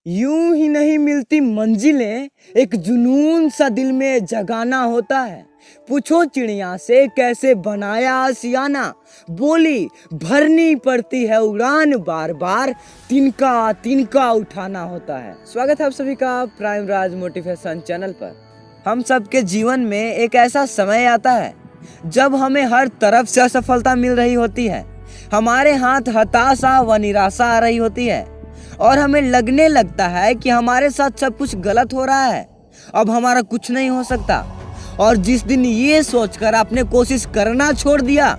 यूं ही नहीं मिलती मंजिलें, एक जुनून सा दिल में जगाना होता है। पूछो चिड़िया से कैसे बनाया आशियाना, बोली भरनी पड़ती है उड़ान बार बार, तिनका तिनका उठाना होता है। स्वागत है आप सभी का प्राइम राज मोटिवेशन चैनल पर। हम सबके जीवन में एक ऐसा समय आता है जब हमें हर तरफ से असफलता मिल रही होती है, हमारे हाथ हताशा व निराशा आ रही होती है और हमें लगने लगता है कि हमारे साथ सब कुछ गलत हो रहा है, अब हमारा कुछ नहीं हो सकता। और जिस दिन ये सोचकर आपने कोशिश करना छोड़ दिया,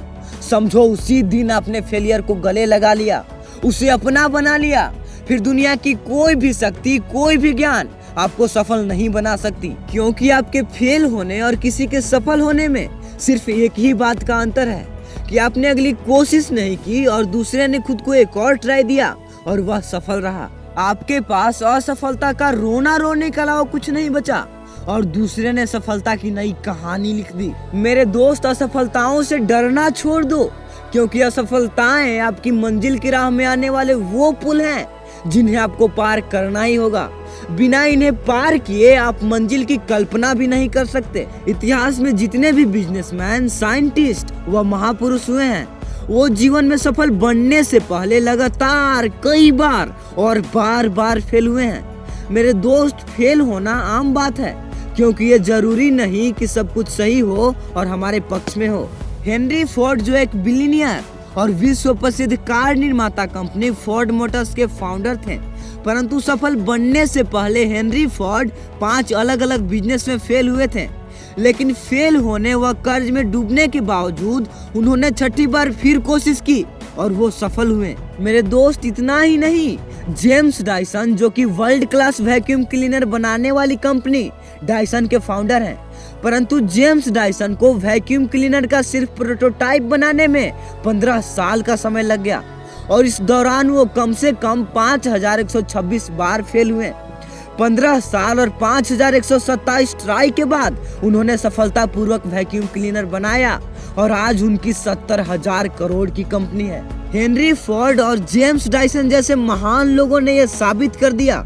समझो उसी दिन आपने फेलियर को गले लगा लिया, उसे अपना बना लिया। फिर दुनिया की कोई भी शक्ति, कोई भी ज्ञान आपको सफल नहीं बना सकती, क्योंकि आपके फेल होने और किसी के सफल होने में सिर्फ एक ही बात का अंतर है कि आपने अगली कोशिश नहीं की और दूसरे ने खुद को एक और ट्राई दिया और वह सफल रहा। आपके पास असफलता का रोना रोने के अलावा कुछ नहीं बचा और दूसरे ने सफलता की नई कहानी लिख दी। मेरे दोस्त, असफलताओं से डरना छोड़ दो, क्योंकि असफलताएं आपकी मंजिल की राह में आने वाले वो पुल हैं जिन्हें आपको पार करना ही होगा। बिना इन्हें पार किए आप मंजिल की कल्पना भी नहीं कर सकते। इतिहास में जितने भी बिजनेसमैन, साइंटिस्ट व महापुरुष हुए हैं, वो जीवन में सफल बनने से पहले लगातार कई बार और बार बार फेल हुए हैं। मेरे दोस्त, फेल होना आम बात है, क्योंकि ये जरूरी नहीं कि सब कुछ सही हो और हमारे पक्ष में हो। हेनरी फोर्ड, जो एक बिलियनियर और विश्व प्रसिद्ध कार निर्माता कंपनी फोर्ड मोटर्स के फाउंडर थे, परंतु सफल बनने से पहले हेनरी फोर्ड 5 अलग अलग बिजनेस में फेल हुए थे। लेकिन फेल होने व कर्ज में डूबने के बावजूद उन्होंने 6ठी बार फिर कोशिश की और वो सफल हुए। मेरे दोस्त, इतना ही नहीं, जेम्स डायसन, जो कि वर्ल्ड क्लास वैक्यूम क्लीनर बनाने वाली कंपनी डायसन के फाउंडर हैं, परंतु जेम्स डायसन को वैक्यूम क्लीनर का सिर्फ प्रोटोटाइप बनाने में 15 साल का समय लग गया और इस दौरान वो कम से कम 5126 बार फेल हुए। 15 साल और 5127 ट्राई के बाद उन्होंने सफलतापूर्वक वैक्यूम क्लीनर बनाया और आज उनकी 70,000 करोड़ की कंपनी है। हेनरी फोर्ड और जेम्स डायसन जैसे महान लोगों ने यह साबित कर दिया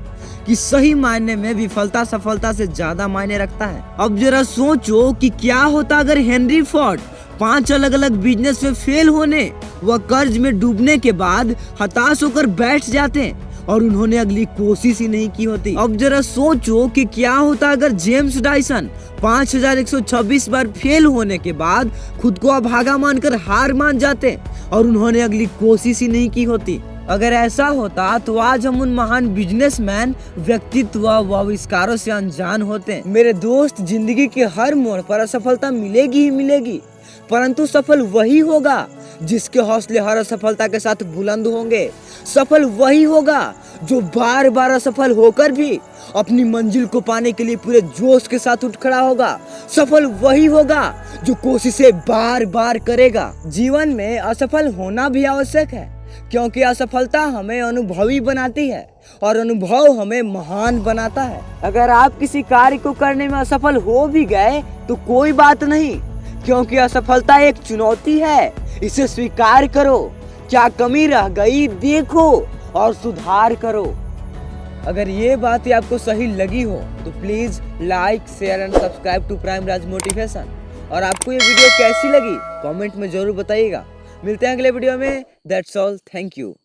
कि सही मायने में विफलता सफलता से ज्यादा मायने रखता है। अब जरा सोचो कि क्या होता अगर हेनरी फोर्ड 5 अलग अलग बिजनेस में फेल होने व कर्ज में डूबने के बाद हताश होकर बैठ जाते और उन्होंने अगली कोशिश ही नहीं की होती। अब जरा सोचो कि क्या होता अगर जेम्स डायसन 5126 बार फेल होने के बाद खुद को अभागा मानकर हार मान जाते और उन्होंने अगली कोशिश ही नहीं की होती। अगर ऐसा होता तो आज हम उन महान बिजनेसमैन, व्यक्तित्व व आविष्कारों से अनजान होते। मेरे दोस्त, जिंदगी के हर मोड़ पर असफलता मिलेगी ही मिलेगी, परंतु सफल वही होगा जिसके हौसले हर असफलता के साथ बुलंद होंगे। सफल वही होगा जो बार बार असफल होकर भी अपनी मंजिल को पाने के लिए पूरे जोश के साथ उठ खड़ा होगा। सफल वही होगा जो कोशिशें बार बार करेगा। जीवन में असफल होना भी आवश्यक है, क्योंकि असफलता हमें अनुभवी बनाती है और अनुभव हमें महान बनाता है। अगर आप किसी कार्य को करने में असफल हो भी गए तो कोई बात नहीं, क्योंकि असफलता एक चुनौती है, इसे स्वीकार करो। क्या कमी रह गई देखो और सुधार करो। अगर ये बात आपको सही लगी हो तो please like, share and subscribe to prime Raj motivation. और आपको ये वीडियो कैसी लगी कमेंट में जरूर बताइएगा। मिलते हैं अगले वीडियो में। That's all, thank you.